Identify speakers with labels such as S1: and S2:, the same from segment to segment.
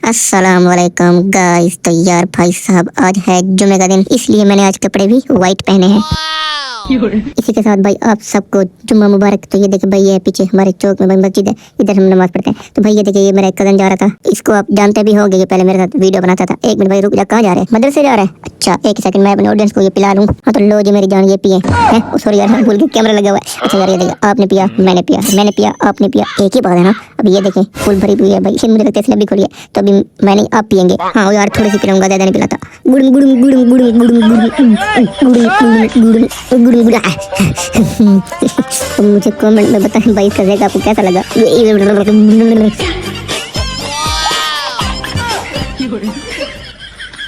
S1: अस्सलाम वालेकुम गाइस। तो यार भाई साहब आज है जुमे का दिन, इसलिए मैंने आज कपड़े भी वाइट पहने हैं। इसी के साथ भाई आप सबको जुम्मा मुबारक। तो ये देखिए भाई, ये पीछे हमारे चौक में भाई मस्जिद है, इधर हम नमाज पढ़ते हैं। तो भाई ये देखिए, ये मेरा एक कजन जा रहा था, इसको आप जानते भी होंगे, ये पहले मेरे साथ वीडियो बनाता था। एक मिनट भाई रुक जा, कहाँ जा रहे हैं? मदरसे जा रहे हैं? अच्छा एक सेकंड, मैं अपने ऑडियंस को ये पिला लूं। हाँ तो लो जी मेरी जान, ये पिए हैं। सॉरी यार, भूल के कैमरा लगा हुआ है। अच्छा यार ये देखिए, आपने पिया, मैंने पिया, मैंने पिया, आपने पिया, एक ही बात है ना। अब ये देखें फुल भरी हुई है भाई, मुझे लगता है इसने भी खोली है। तो अभी मैं नहीं, आप पियेंगे। हाँ यार थोड़ी सी पिलाऊंगा, ज्यादा नहीं पिलाता। गुड़ुम गुड़ुम गुड़ुम गुड़ुम गुड़ुम गुड़ुम गुड़ुम गुड़ुम। तो मुझे कमेंट में बताएं भाई इसका ज़ायका आपको कैसा लगा।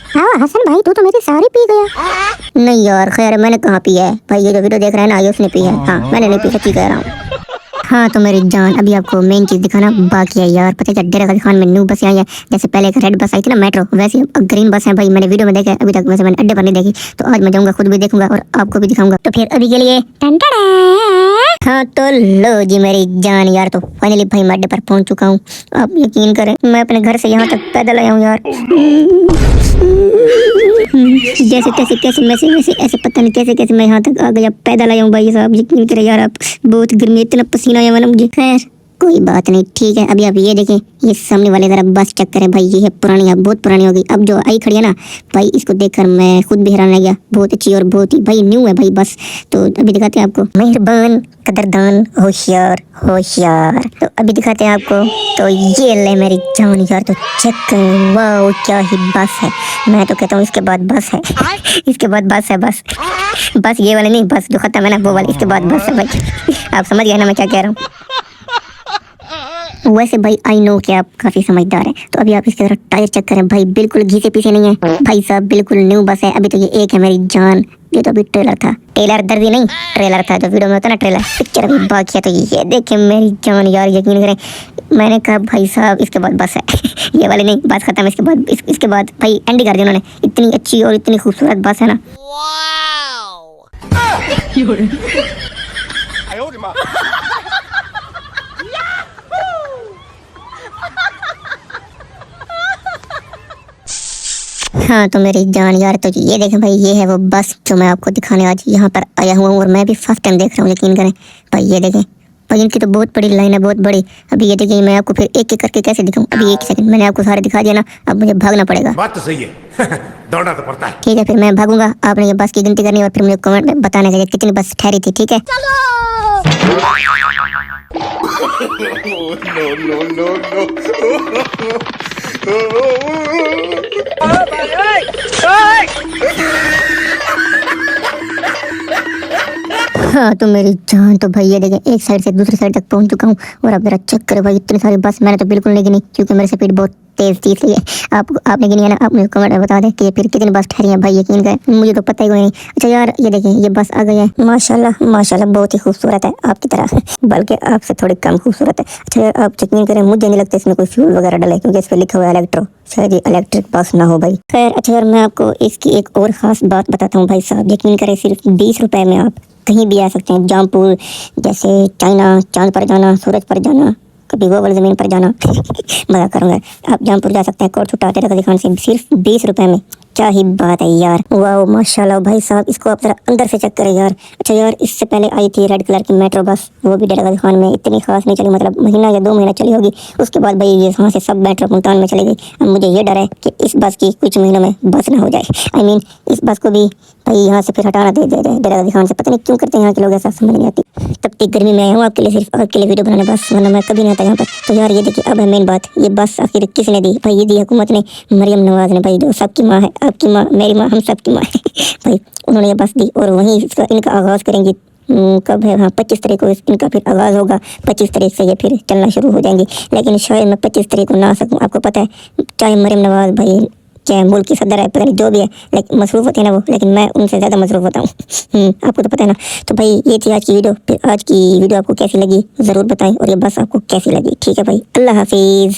S1: हाँ हसन भाई, तू तो मेरी सारी पी गया। नहीं यार खैर, मैंने कहाँ पिया है भाई, ये जो वीडियो देख रहे हैं ना, ये उसने पिया है। हाँ मैंने नहीं पी, सच्ची कह रहा हूँ। हाँ तो मेरी जान, अभी आपको मेन चीज दिखाना बाकी है यार। पता है डेरा गाजी खान में न्यू बस आई है, जैसे पहले एक रेड बस आई थी ना मेट्रो, वैसे अब ग्रीन बस है भाई। मैंने वीडियो में देखा है, अभी तक वैसे मैंने अड्डे पर नहीं देखी। तो आज मैं जाऊंगा, खुद भी देखूंगा और आपको भी दिखाऊंगा। तो फिर अभी के लिए हाँ तो लो जी मेरी जान यार, तो फाइनली भाई मैं अड्डे पर पहुंच चुका हूँ। आप यकीन करें, मैं अपने घर से यहाँ तक पैदल आया हूँ यार। जैसे तैसे कैसे वैसे ऐसे पता नहीं कैसे कैसे मैं यहाँ तक आ गया, पैदल आया हूँ भाई साहब। यकीन करें यार आप, बहुत गर्मी, इतना पसीना आया ना मुझे। खैर कोई बात नहीं, ठीक है। अभी आप ये देखें, ये सामने वाले जरा बस चक्कर है भाई, ये है पुरानी, अब बहुत पुरानी हो गई। अब जो आई खड़ी है ना भाई, इसको देखकर मैं खुद भी हैरान रह गया। बहुत अच्छी और बहुत ही भाई न्यू है भाई बस। तो अभी दिखाते हैं आपको। मेहरबान कदरदान होशियार होशियार। तो अभी दिखाते हैं आपको। तो ये ले मेरी जान यार, तो चेक करें, वाह क्या ही बस है। मैं तो कहता हूँ इसके बाद बस है। इसके बाद बस है, बस बस ये वाले नहीं, बस जो खत्म है ना वो वाले, इसके बाद बस है भाई। आप समझ गए ना मैं क्या कह रहा हूँ। वैसे भाई आई नो कि आप काफी समझदार हैं। तो अभी आप इसके तरह टायर चेक करें भाई, बिल्कुल घिसे पीछे नहीं है भाई साहब, बिल्कुल न्यू बस है। अभी तो ये एक है मेरी जान, ये तो अभी ट्रेलर था, टेलर दर्जी नहीं ट्रेलर था, जो वीडियो में होता ना ट्रेलर, पिक्चर अभी बाकी है। तो ये देखे मेरी जान यार, यकीन करें मैंने कहा भाई साहब इसके बाद बस है। ये वाले नहीं, बस खत्म। इसके बाद भाई एंडी कर दी उन्होंने। इतनी अच्छी और इतनी खूबसूरत बस है ना। हाँ तो मेरी जान यार, तो ये देखें भाई, ये है वो बस जो मैं आपको दिखाने आज यहाँ पर आया हुआ हूँ। और मैं भी फर्स्ट टाइम देख रहा हूँ, यकीन करें भाई। ये देखें भाई, इनकी तो बहुत बड़ी लाइन है, बहुत बड़ी। अभी ये देखिए, मैं आपको फिर एक एक करके कैसे दिखाऊं। अभी एक सेकंड, मैंने आपको सारे दिखा दिया ना, अब मुझे भागना पड़ेगा।
S2: बात तो सही है। दौड़ना तो पड़ता है।
S1: ठीक है फिर मैं भागूंगा, आपने ये बस की गिनती करनी और फिर मुझे कमेंट में बताने का कितनी बस ठहरी थी, ठीक है? हाँ तो मेरी जान, तो भाई ये देखें, एक साइड से दूसरी साइड तक पहुंच चुका हूँ। और अब मेरा चेक करे भाई, इतनी सारी बस मैंने तो बिल्कुल नहीं गिनी, क्योंकि मेरी स्पीड बहुत तेज थी, इसलिए आपने गिनी है ना, आप मुझे कमेंट में बता दें कि फिर कितनी बस ठहरी है भाई। यकीन करें मुझे तो पता ही कोई नहीं। अच्छा यार ये देखें, ये बस आ गई है, माशाल्लाह माशाल्लाह, बहुत ही खूबसूरत है आपकी तरह, बल्कि आपसे थोड़ी कम खूबसूरत है। अच्छा यार आप यकीन करें, मुझे नहीं लगता इसमें कोई फ्यूल वगैरह डले, क्योंकि इस पर लिखा हुआ है इलेक्ट्रो, शायद ये इलेक्ट्रिक बस ना हो भाई। खैर अच्छा यार, मैं आपको इसकी एक और खास बात बताता हूँ भाई साहब। यकीन करें सिर्फ 20 रुपए में आप कहीं भी आ सकते हैं। जौनपुर, जैसे चाइना, चांद पर जाना, सूरज पर जाना, कभी वो वाली ज़मीन पर जाना। मजा करूँगा। आप जौनपुर जा सकते हैं, कोट छुट्टा टेरा गाजी खान से सिर्फ 20 रुपए में। क्या ही बात है यार, वाह माशाल्लाह भाई साहब। इसको आप जरा अंदर से चेक करें यार। अच्छा यार, इससे पहले आई थी रेड कलर की मेट्रो बस, वो भी डेरा गाजी खान में इतनी खास नहीं चली, मतलब महीना या 2 महीना चली होगी। उसके बाद भाई ये यहाँ से सब मेट्रो मुल्तान में चली गई। अब मुझे ये डर है कि इस बस की कुछ महीनों में बस ना हो जाए। I mean, इस बस को भी भाई यहाँ से फिर हटाना दे डेरा गाजी खान से। पता नहीं क्यों करते हैं यहाँ के लोग ऐसा, समझ नहीं आती। तब तक गर्मी में आया हूँ आपके लिए, सिर्फ आपके लिए वीडियो बनाने बस, वरना मैं कभी नहीं आता यहाँ पर। तो यार ये देखिए, अब है मेन बात, ये बस आखिर किसने दी भाई? ये दी हुकूमत ने, मरियम नवाज ने भाई, जो सबकी माँ है, आपकी माँ, मेरी माँ, हम सबकी माँ है भाई। उन्होंने ये बस दी और वहीं इनका आगाज़ करेंगी। कब है? हाँ 25 तारीख को इनका फिर आगाज़ होगा। 25 तारीख से ये फिर चलना शुरू हो जाएंगी। लेकिन शायद मैं 25 तारीख को ना आ सकूँ। आपको पता है, चाहे मरियम नवाज भाई, चाहे मुल्क की सदर है, पता नहीं जो भी है, लेकिन मसरूफ़ होती है ना वो, लेकिन मैं उनसे ज़्यादा मसरूफ़ होता हूँ। आपको तो पता है ना। तो भाई ये थी आज की वीडियो। फिर आज की वीडियो आपको कैसी लगी ज़रूर बताएं, और ये बस आपको कैसी लगी, ठीक है भाई? अल्लाह हाफिज़।